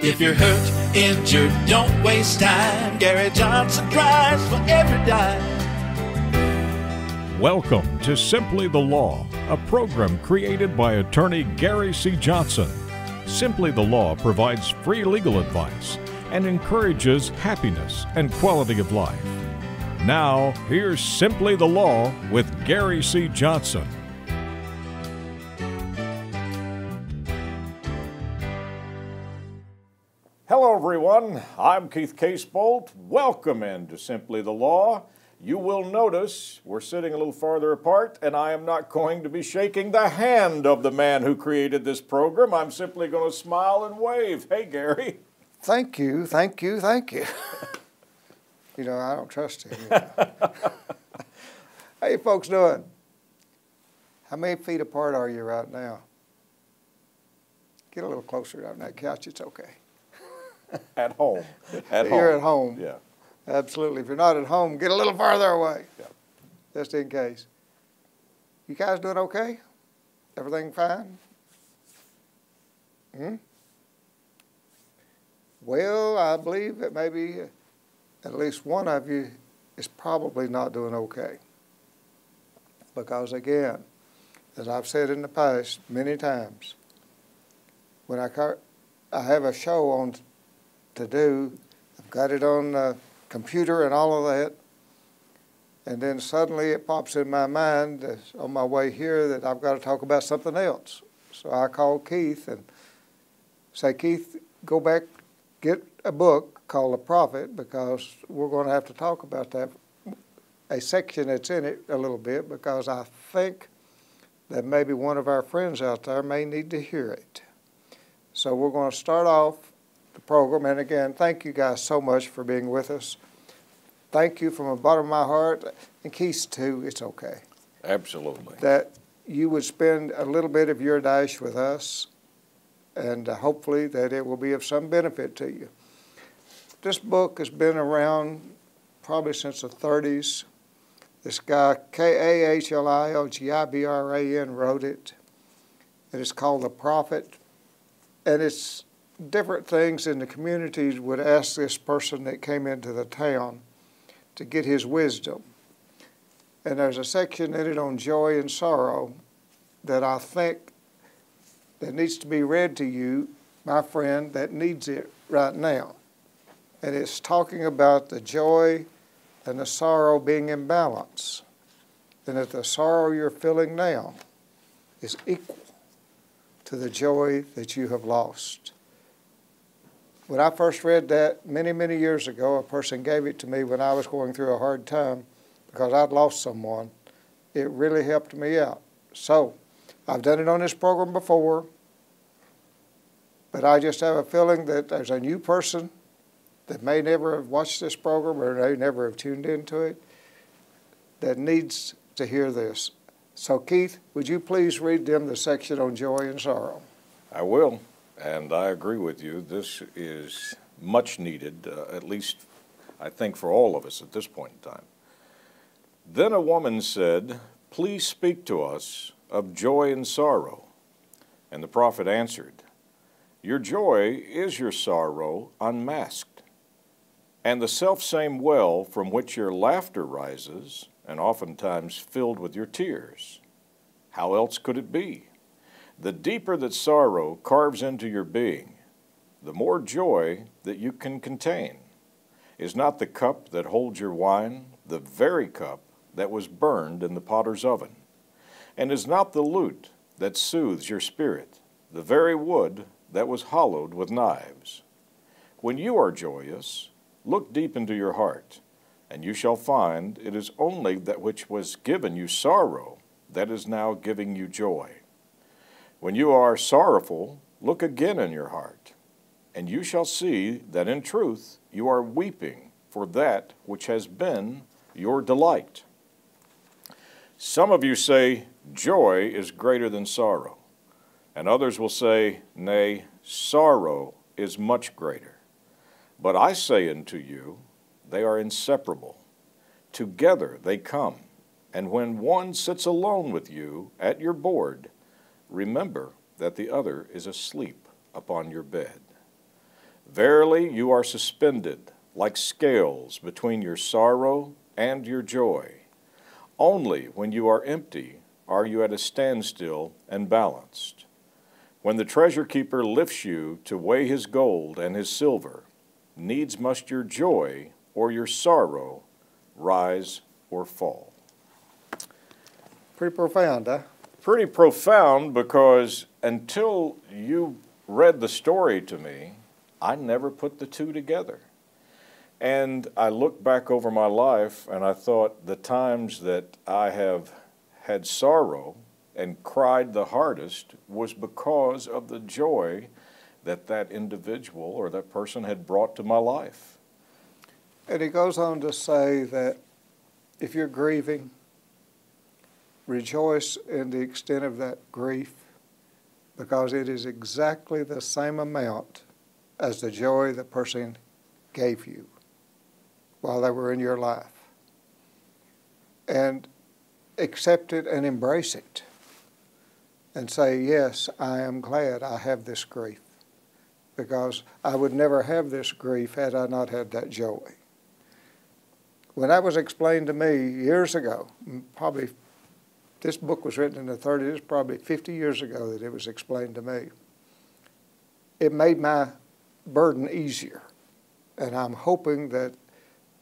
If you're hurt, injured, don't waste time. Gary Johnson cries for every dime. Welcome to Simply the Law, a program created by attorney Gary C. Johnson. Simply the Law provides free legal advice and encourages happiness and quality of life. Now, here's Simply the Law with Gary C. Johnson. Hello, everyone. I'm Keith Casebolt. Welcome into Simply the Law. You will notice we're sitting a little farther apart, and I am not going to be shaking the hand of the man who created this program. I'm simply going to smile and wave. Hey, Gary. Thank you, thank you, thank you. You know, I don't trust him. How you folks doing? How many feet apart are you right now? Get a little closer on that couch, it's okay. At home. You're at home. Yeah. Absolutely. If you're not at home, get a little farther away. Yeah. Just in case. You guys doing okay? Everything fine? Well, I believe that maybe at least one of you is probably not doing okay. Because again, as I've said in the past many times, when I have a show on to do, I've got it on the computer and all of that, and then suddenly it pops in my mind on my way here that I've got to talk about something else. So I call Keith and say, Keith, go back, get a book called The Prophet, because we're going to have to talk about that, a section that's in it a little bit, because I think that maybe one of our friends out there may need to hear it. So we're going to start off the program, and again, thank you guys so much for being with us. Thank you from the bottom of my heart, and Keith too, it's okay. Absolutely. That you would spend a little bit of your dash with us, and hopefully that it will be of some benefit to you. This book has been around probably since the 30s. This guy, Kahlilgibran, wrote it, and it's called The Prophet, and it's different things in the communities would ask this person that came into the town to get his wisdom. And there's a section in it on joy and sorrow that I think that needs to be read to you, my friend, that needs it right now. And it's talking about the joy and the sorrow being in balance, and that the sorrow you're feeling now is equal to the joy that you have lost. When I first read that many, many years ago, a person gave it to me when I was going through a hard time because I'd lost someone. It really helped me out. So, I've done it on this program before, but I just have a feeling that there's a new person that may never have watched this program or may never have tuned into it that needs to hear this. So, Keith, would you please read them the section on joy and sorrow? I will. And I agree with you. This is much needed, at least I think for all of us at this point in time. Then a woman said, "Please speak to us of joy and sorrow." And the prophet answered, "Your joy is your sorrow unmasked, and the selfsame well from which your laughter rises, and oftentimes filled with your tears. How else could it be? The deeper that sorrow carves into your being, the more joy that you can contain. Is not the cup that holds your wine the very cup that was burned in the potter's oven? And is not the lute that soothes your spirit the very wood that was hollowed with knives? When you are joyous, look deep into your heart, and you shall find it is only that which was given you sorrow that is now giving you joy. When you are sorrowful, look again in your heart, and you shall see that in truth you are weeping for that which has been your delight. Some of you say, joy is greater than sorrow, and others will say, nay, sorrow is much greater. But I say unto you, they are inseparable. Together they come, and when one sits alone with you at your board, remember that the other is asleep upon your bed. Verily, you are suspended like scales between your sorrow and your joy. Only when you are empty are you at a standstill and balanced. When the treasure keeper lifts you to weigh his gold and his silver, needs must your joy or your sorrow rise or fall. Pretty profound, huh? Pretty profound, because until you read the story to me, I never put the two together. And I look back over my life and I thought the times that I have had sorrow and cried the hardest was because of the joy that that individual or that person had brought to my life. And he goes on to say that if you're grieving, rejoice in the extent of that grief, because it is exactly the same amount as the joy the person gave you while they were in your life. And accept it and embrace it. And say, yes, I am glad I have this grief, because I would never have this grief had I not had that joy. When that was explained to me years ago, probably this book was written in the 30s, it's probably 50 years ago that it was explained to me. It made my burden easier. And I'm hoping that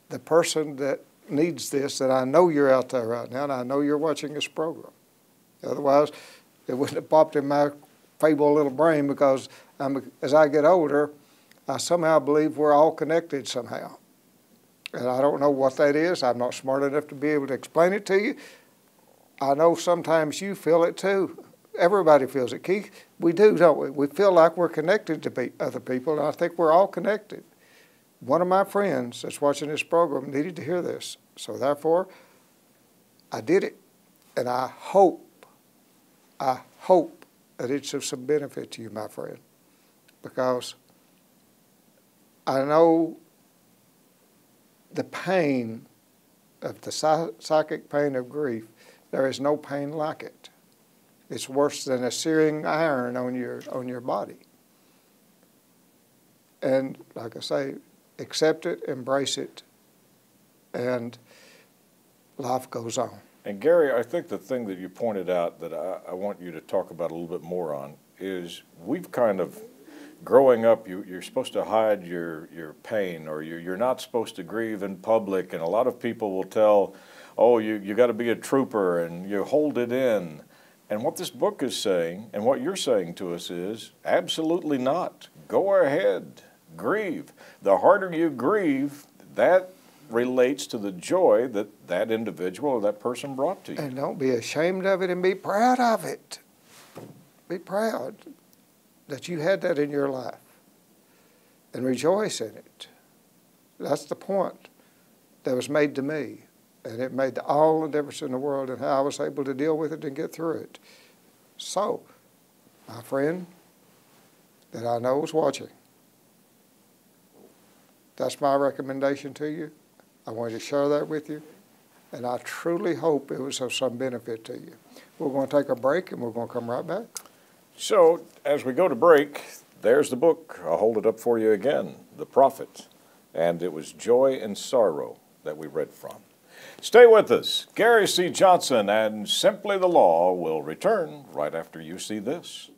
the person that needs this, that I know you're out there right now, and I know you're watching this program. Otherwise, it wouldn't have popped in my feeble little brain, because as I get older, I somehow believe we're all connected somehow. And I don't know what that is. I'm not smart enough to be able to explain it to you. I know sometimes you feel it too. Everybody feels it, Keith. We do, don't we? We feel like we're connected to other people, and I think we're all connected. One of my friends that's watching this program needed to hear this. So therefore, I did it. And I hope that it's of some benefit to you, my friend, because I know the pain of the psychic pain of grief. There is no pain like it. It's worse than a searing iron on your body. And like I say, accept it, embrace it, and life goes on. And Gary, I think the thing that you pointed out that I want you to talk about a little bit more on is we've kind of, growing up, you're supposed to hide your pain, or you're not supposed to grieve in public, and a lot of people will tell, oh, you got to be a trooper and you hold it in. And what this book is saying, and what you're saying to us is, absolutely not. Go ahead, grieve. The harder you grieve, that relates to the joy that that individual or that person brought to you. And don't be ashamed of it, and be proud of it. Be proud that you had that in your life, and rejoice in it. That's the point that was made to me, and it made all the difference in the world in how I was able to deal with it and get through it. So, my friend that I know is watching, that's my recommendation to you. I want to share that with you, and I truly hope it was of some benefit to you. We're going to take a break, and we're going to come right back. So, as we go to break, there's the book. I'll hold it up for you again, The Prophet. And it was Joy and Sorrow that we read from. Stay with us. Gary C. Johnson and Simply the Law will return right after you see this.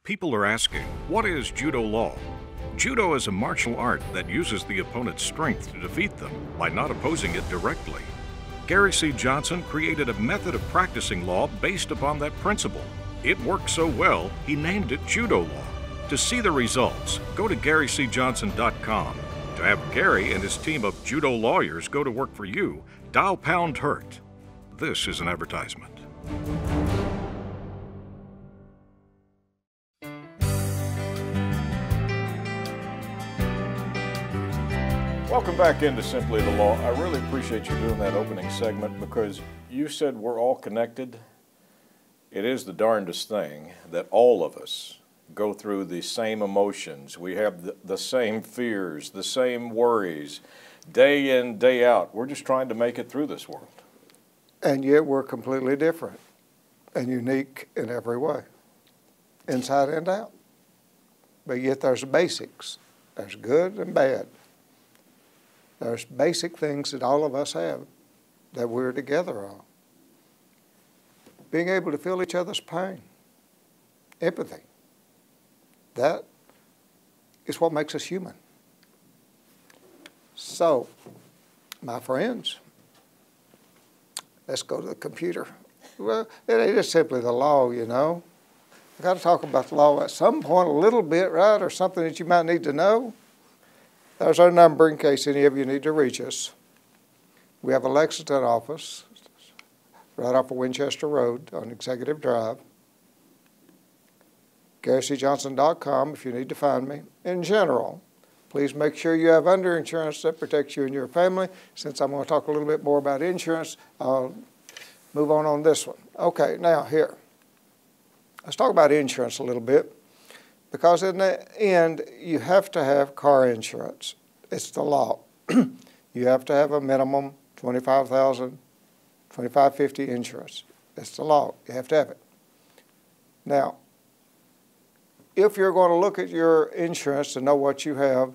People are asking, what is Judo Law? Judo is a martial art that uses the opponent's strength to defeat them by not opposing it directly. Gary C. Johnson created a method of practicing law based upon that principle. It worked so well, he named it Judo Law. To see the results, go to GaryCJohnson.com. To have Gary and his team of judo lawyers go to work for you, dial #HURT. This is an advertisement. Welcome back into Simply the Law. I really appreciate you doing that opening segment, because you said we're all connected. It is the darndest thing that all of us go through the same emotions. We have the same fears, the same worries, day in, day out. We're just trying to make it through this world. And yet we're completely different and unique in every way, inside and out. But yet there's basics, There's good and bad. There's basic things that all of us have that we're together on. Being able to feel each other's pain, empathy, that is what makes us human. So, my friends, let's go to the computer. Well, it is simply the law, you know. I've got to talk about the law at some point a little bit, right, or something that you might need to know. There's our number in case any of you need to reach us. We have a Lexington office right off of Winchester Road on Executive Drive. GaryCJohnson.com if you need to find me. In general, please make sure you have underinsurance that protects you and your family. Since I'm going to talk a little bit more about insurance, I'll move on this one. Okay, now here. Let's talk about insurance a little bit, because in the end, you have to have car insurance. It's the law. You have to have a minimum $25,000, $25.50 insurance. It's the law. You have to have it. Now, if you're going to look at your insurance to know what you have,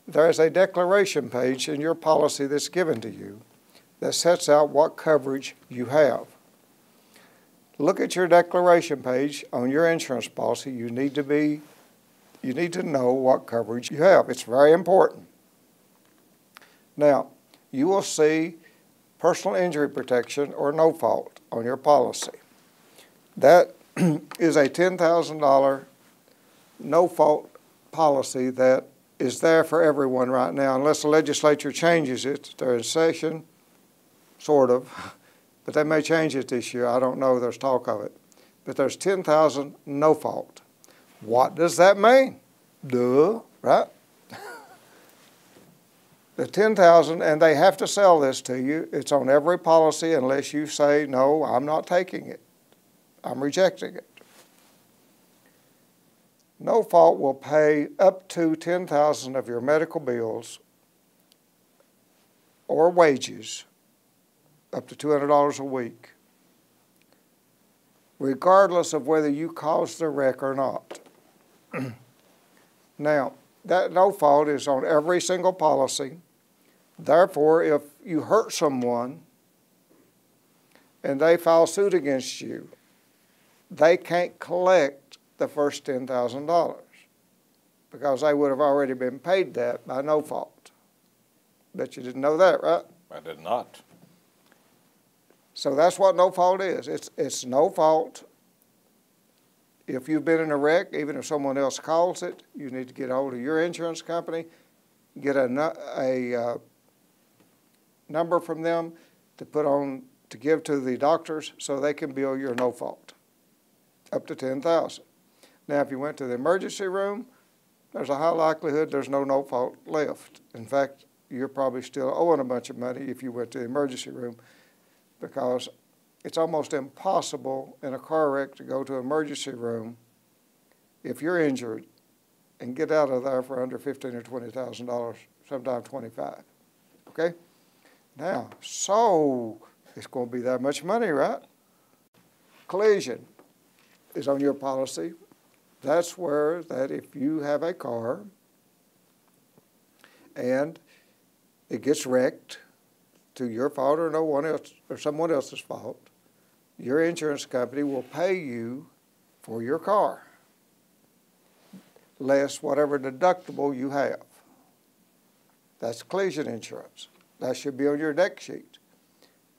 there is a declaration page in your policy that's given to you that sets out what coverage you have. Look at your declaration page on your insurance policy. You need to know what coverage you have. It's very important. Now, you will see personal injury protection or no fault on your policy. That is a $10,000 no fault policy that is there for everyone right now, unless the legislature changes it. They're in session, sort of. But they may change it this year. I don't know. There's talk of it. But there's 10,000 no fault. What does that mean? Duh, right? The 10,000, and they have to sell this to you. It's on every policy unless you say, no, I'm not taking it. I'm rejecting it. No fault will pay up to 10,000 of your medical bills or wages, up to $200 a week, regardless of whether you caused the wreck or not. Now, that no fault is on every single policy. Therefore, if you hurt someone and they file suit against you, they can't collect the first $10,000 because they would have already been paid that by no fault. Bet you didn't know that, right? I did not. So that's what no fault is. It's no fault. If you've been in a wreck, even if someone else calls it, you need to get a hold of your insurance company, get a number from them to give to the doctors so they can bill your no fault, up to $10,000. Now, if you went to the emergency room, there's a high likelihood there's no fault left. In fact, you're probably still owing a bunch of money if you went to the emergency room, because it's almost impossible in a car wreck to go to an emergency room if you're injured and get out of there for under $15,000 or $20,000, sometimes $25,000. Okay? Now, so it's going to be that much money, right? Collision is on your policy. That's where that if you have a car and it gets wrecked to your fault or no one else or someone else's fault, your insurance company will pay you for your car, less whatever deductible you have. That's collision insurance. That should be on your deck sheet.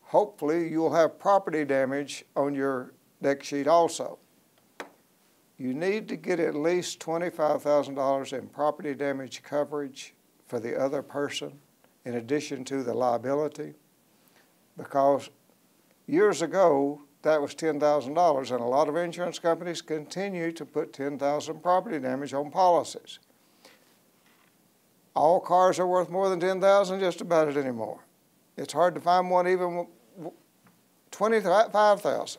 Hopefully, you'll have property damage on your deck sheet also. You need to get at least $25,000 in property damage coverage for the other person in addition to the liability, because years ago, that was $10,000, and a lot of insurance companies continue to put $10,000 property damage on policies. All cars are worth more than $10,000 just about it anymore. It's hard to find one even $25,000.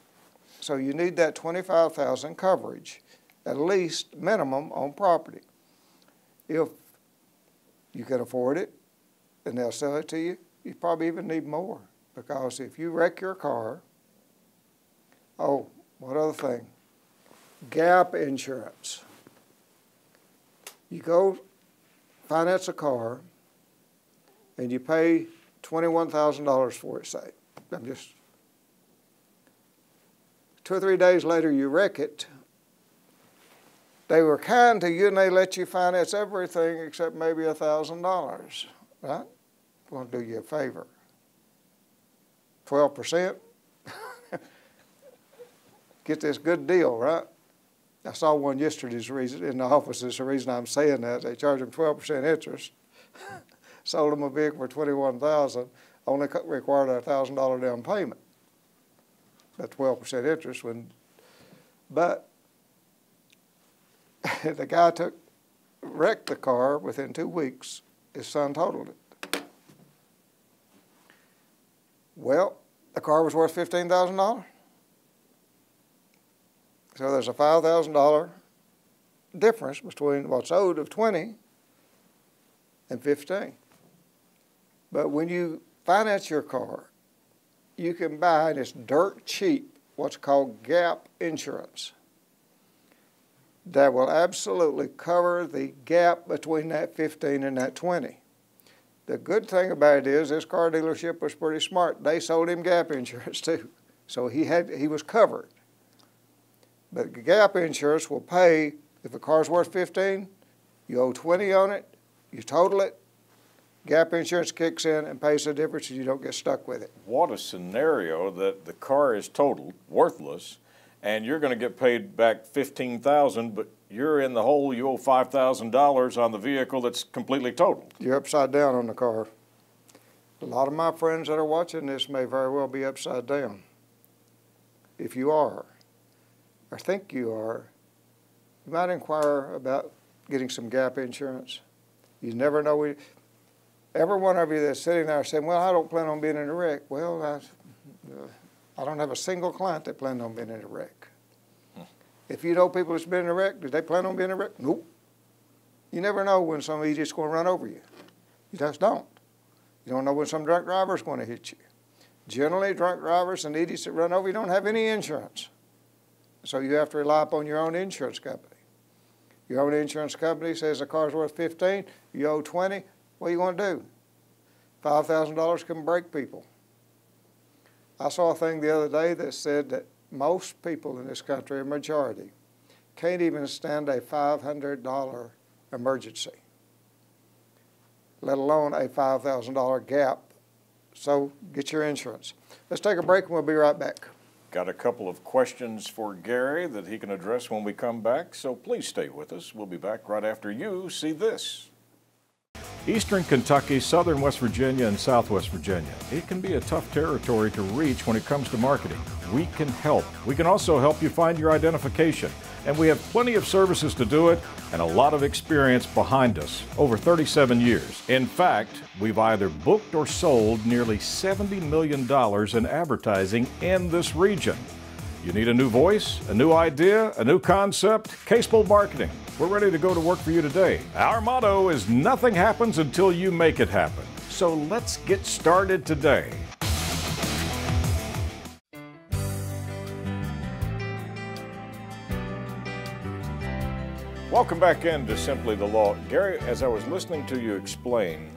So you need that $25,000 coverage, at least minimum on property. If you can afford it and they'll sell it to you, you probably even need more, because if you wreck your car, oh, what other thing? Gap insurance. You go finance a car and you pay $21,000 for it, say. I'm just 2 or 3 days later you wreck it. They were kind to you and they let you finance everything except maybe $1,000, right? Want to do you a favor. 12%. Get this good deal, right? I saw one yesterday's reason in the office. Is the reason I'm saying that. They charge them 12% interest. Sold them a vehicle for $21,000. Only required a $1,000 down payment. But 12% interest. But the guy wrecked the car within 2 weeks. His son totaled it. Well, the car was worth $15,000. So there's a $5,000 difference between what's owed of 20 and 15. But when you finance your car, you can buy, and it's dirt cheap, what's called gap insurance. That will absolutely cover the gap between that 15 and that 20. The good thing about it is this car dealership was pretty smart. They sold him gap insurance too. So he was covered. But the gap insurance will pay, if the car's worth 15, you owe 20 on it, you total it, gap insurance kicks in and pays the difference and you don't get stuck with it. What a scenario that the car is totaled, worthless, and you're going to get paid back $15,000, but you're in the hole, you owe $5,000 on the vehicle that's completely totaled. You're upside down on the car. A lot of my friends that are watching this may very well be upside down. If you are, or think you are, you might inquire about getting some gap insurance. You never know. Every one of you that's sitting there saying, well, I don't plan on being in a wreck. Well, I don't have a single client that planned on being in a wreck. If you know people that's been in a wreck, did they plan on being in a wreck? Nope. You never know when some idiot's going to run over you. You just don't. You don't know when some drunk driver's going to hit you. Generally, drunk drivers and idiots that run over you don't have any insurance. So you have to rely upon your own insurance company. Your own insurance company says the car's worth 15, you owe 20, what are you going to do? $5,000 can break people. I saw a thing the other day that said that most people in this country, a majority, can't even stand a $500 emergency, let alone a $5,000 gap. So get your insurance. Let's take a break and we'll be right back. Got a couple of questions for Gary that he can address when we come back, so please stay with us. We'll be back right after you see this. Eastern Kentucky, southern West Virginia, and southwest Virginia. It can be a tough territory to reach when it comes to marketing. We can help. We can also help you find your identification. And we have plenty of services to do it and a lot of experience behind us, over 37 years. In fact, we've either booked or sold nearly $70 million in advertising in this region. You need a new voice, a new idea, a new concept? Casebolt Marketing. We're ready to go to work for you today. Our motto is nothing happens until you make it happen. So let's get started today. Welcome back into Simply the Law. Gary, as I was listening to you explain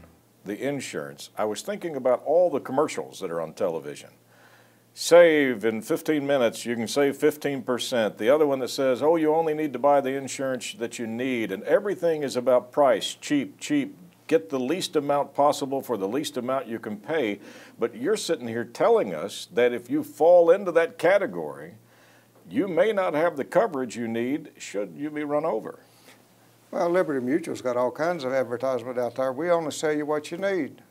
the insurance, I was thinking about all the commercials that are on television. Save in 15 minutes, you can save 15%. The other one that says, oh, you only need to buy the insurance that you need. And everything is about price, cheap, cheap. Get the least amount possible for the least amount you can pay. But you're sitting here telling us that if you fall into that category, you may not have the coverage you need should you be run over. Well, Liberty Mutual's got all kinds of advertisement out there. We only sell you what you need.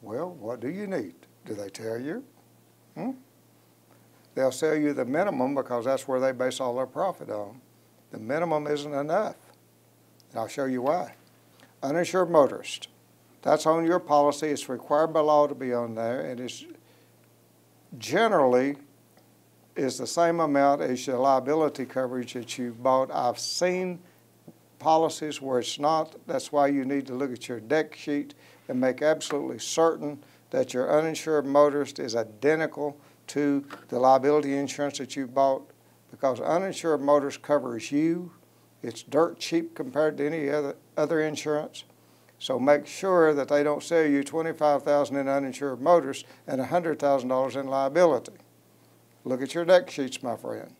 Well, what do you need? Do they tell you? They'll sell you the minimum because that's where they base all their profit on. The minimum isn't enough. And I'll show you why. Uninsured motorist. That's on your policy. It's required by law to be on there. And it's generally is the same amount as your liability coverage that you bought. I've seen policies where it's not. That's why you need to look at your deck sheet and make absolutely certain that your uninsured motorist is identical to the liability insurance that you bought, because uninsured motorist covers you. It's dirt cheap compared to any other insurance. So make sure that they don't sell you $25,000 in uninsured motorists and $100,000 in liability. Look at your deck sheets, my friend.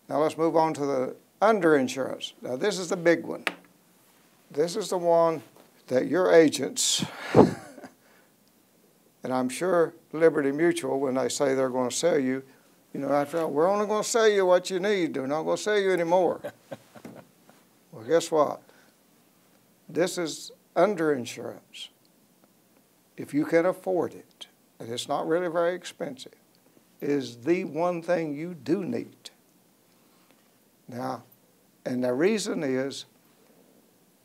Now let's move on to the underinsurance. Now this is the big one. This is the one that your agents, and I'm sure Liberty Mutual, when they say they're going to sell you, you know, after all, we're only going to sell you what you need. We're not going to sell you any more. Well, guess what? This is underinsurance. If you can afford it, and it's not really very expensive, is the one thing you do need. Now, and the reason is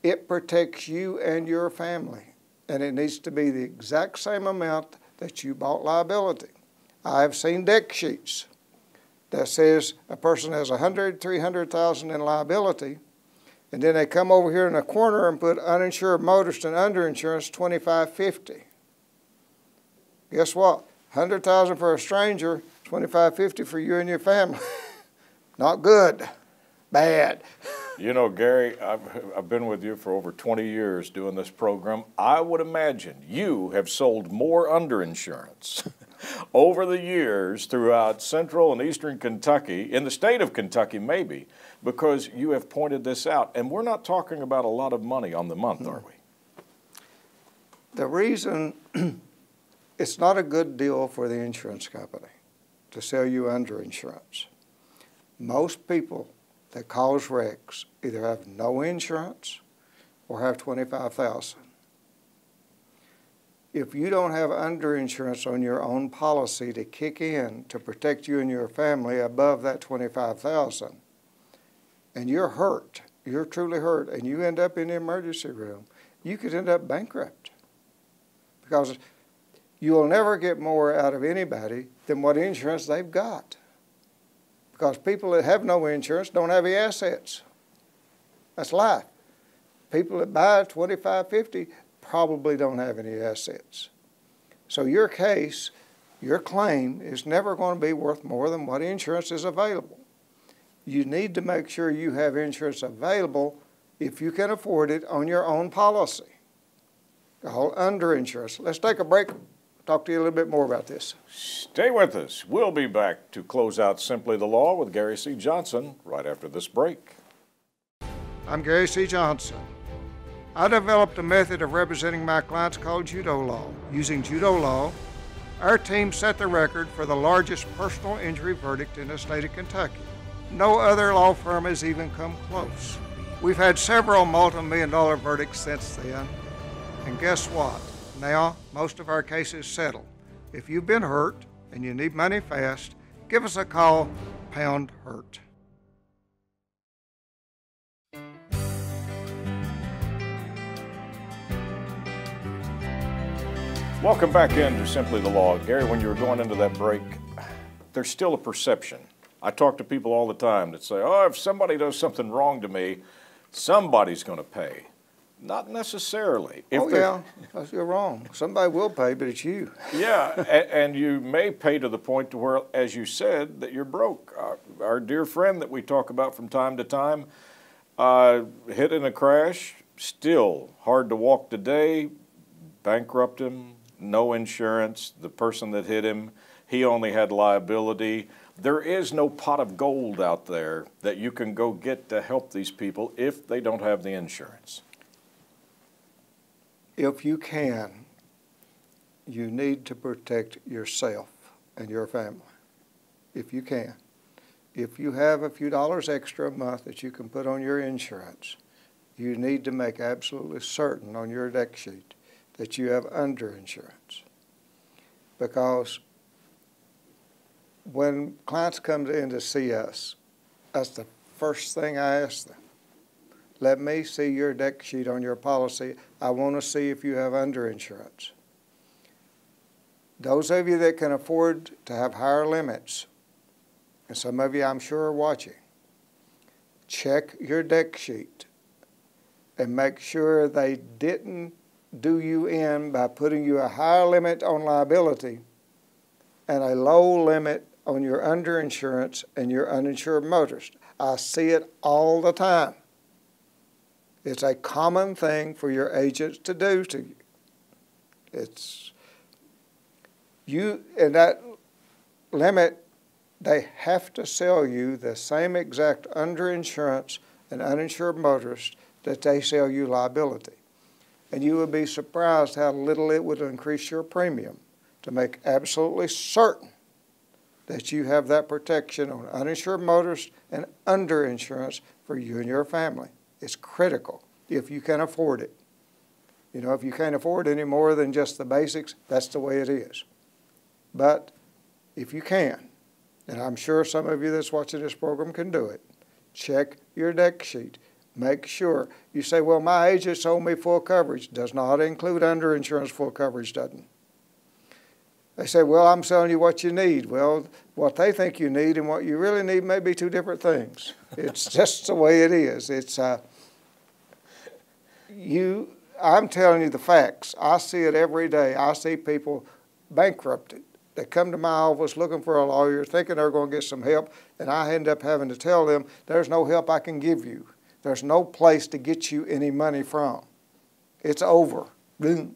it protects you and your family, and it needs to be the exact same amount that you bought liability. I've seen deck sheets that says a person has $100,000, $300,000 in liability, and then they come over here in the corner and put uninsured motorist and underinsurance $2,550. Guess what? $100,000 for a stranger, $2,550 for you and your family. Not good. Bad. You know, Gary, I've been with you for over 20 years doing this program. I would imagine you have sold more underinsurance over the years throughout central and eastern Kentucky, in the state of Kentucky maybe, because you have pointed this out. And we're not talking about a lot of money on the month, are we? The reason it's not a good deal for the insurance company to sell you underinsurance. Most people that cause wrecks either have no insurance or have $25,000. If you don't have underinsurance on your own policy to kick in to protect you and your family above that $25,000, and you're hurt, you're truly hurt, and you end up in the emergency room, you could end up bankrupt. Because you will never get more out of anybody than what insurance they've got. Because people that have no insurance don't have any assets. That's life. People that buy $2,550 probably don't have any assets. So your case, your claim is never going to be worth more than what insurance is available. You need to make sure you have insurance available if you can afford it on your own policy. Called underinsurance. Let's take a break. Talk to you a little bit more about this. Stay with us. We'll be back to close out Simply the Law with Gary C. Johnson right after this break. I'm Gary C. Johnson. I developed a method of representing my clients called Judo Law. Using Judo Law, our team set the record for the largest personal injury verdict in the state of Kentucky. No other law firm has even come close. We've had several multi-million-dollar verdicts since then, and guess what? Now, most of our cases settle. If you've been hurt and you need money fast, give us a call, pound hurt. Welcome back into Simply the Law. Gary, when you were going into that break, there's still a perception. I talk to people all the time that say, oh, if somebody does something wrong to me, somebody's going to pay. Not necessarily. Yeah, you're wrong. Somebody will pay, but it's you. Yeah, and you may pay to the point to where, as you said, that you're broke. Our dear friend that we talk about from time to time, hit in a crash, still hard to walk today, bankrupt him, no insurance. The person that hit him, he only had liability. There is no pot of gold out there that you can go get to help these people if they don't have the insurance. If you can, you need to protect yourself and your family, if you can. If you have a few dollars extra a month that you can put on your insurance, you need to make absolutely certain on your deck sheet that you have underinsurance. Because when clients come in to see us, that's the first thing I ask them. Let me see your deck sheet on your policy. I want to see if you have underinsurance. Those of you that can afford to have higher limits, and some of you I'm sure are watching, check your deck sheet and make sure they didn't do you in by putting you a higher limit on liability and a low limit on your underinsurance and your uninsured motorist. I see it all the time. It's a common thing for your agents to do to you. It's you, in that limit, they have to sell you the same exact underinsurance and uninsured motorist that they sell you liability. And you would be surprised how little it would increase your premium to make absolutely certain that you have that protection on uninsured motorists and underinsurance for you and your family. It's critical if you can afford it. You know, if you can't afford any more than just the basics, that's the way it is. But if you can, and I'm sure some of you that's watching this program can do it, check your deck sheet. Make sure. You say, well, my agent sold me full coverage. Does not include underinsurance. Full coverage doesn't. They say, well, I'm selling you what you need. Well, what they think you need and what you really need may be two different things. It's just the way it is. It's I'm telling you the facts. I see it every day. I see people bankrupted. They come to my office looking for a lawyer, thinking they're going to get some help, and I end up having to tell them, there's no help I can give you. There's no place to get you any money from. It's over. Then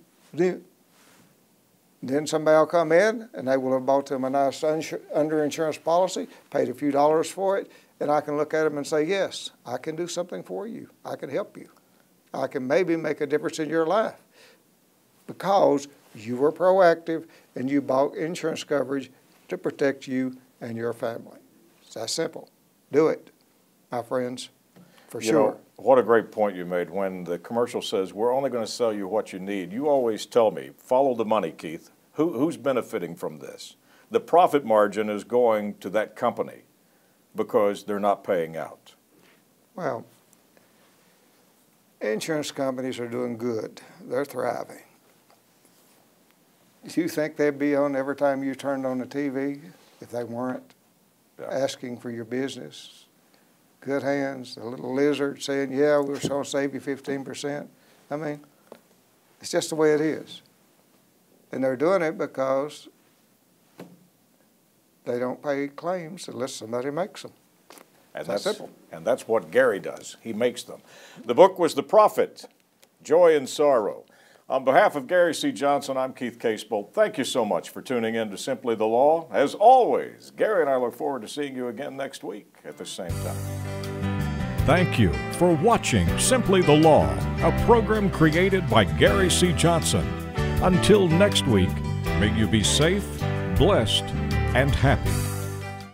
somebody will come in, and they will have bought them a nice underinsurance policy, paid a few dollars for it, and I can look at them and say, yes, I can do something for you. I can help you. I can maybe make a difference in your life because you were proactive and you bought insurance coverage to protect you and your family. It's that simple. Do it, my friends, for sure. You know, what a great point you made when the commercial says, we're only going to sell you what you need. You always tell me, follow the money, Keith. Who's benefiting from this? The profit margin is going to that company because they're not paying out. Well, insurance companies are doing good. They're thriving. Do you think they'd be on every time you turned on the TV if they weren't asking for your business? Good hands, a little lizard saying, yeah, we're going to save you 15%. I mean, it's just the way it is. And they're doing it because they don't pay claims unless somebody makes them. And that's simple. And that's what Gary does. He makes them. The book was The Prophet, Joy and Sorrow. On behalf of Gary C. Johnson, I'm Keith Casebolt. Thank you so much for tuning in to Simply the Law. As always, Gary and I look forward to seeing you again next week at the same time. Thank you for watching Simply the Law, a program created by Gary C. Johnson. Until next week, may you be safe, blessed, and happy.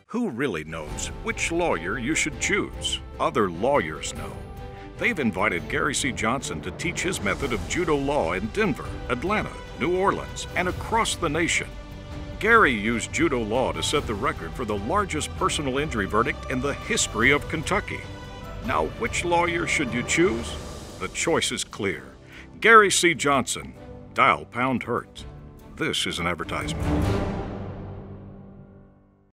Who really knows which lawyer you should choose? Other lawyers know. They've invited Gary C. Johnson to teach his method of judo law in Denver, Atlanta, New Orleans, and across the nation. Gary used judo law to set the record for the largest personal injury verdict in the history of Kentucky. Now, which lawyer should you choose? The choice is clear. Gary C. Johnson. Dial #HURT. This is an advertisement.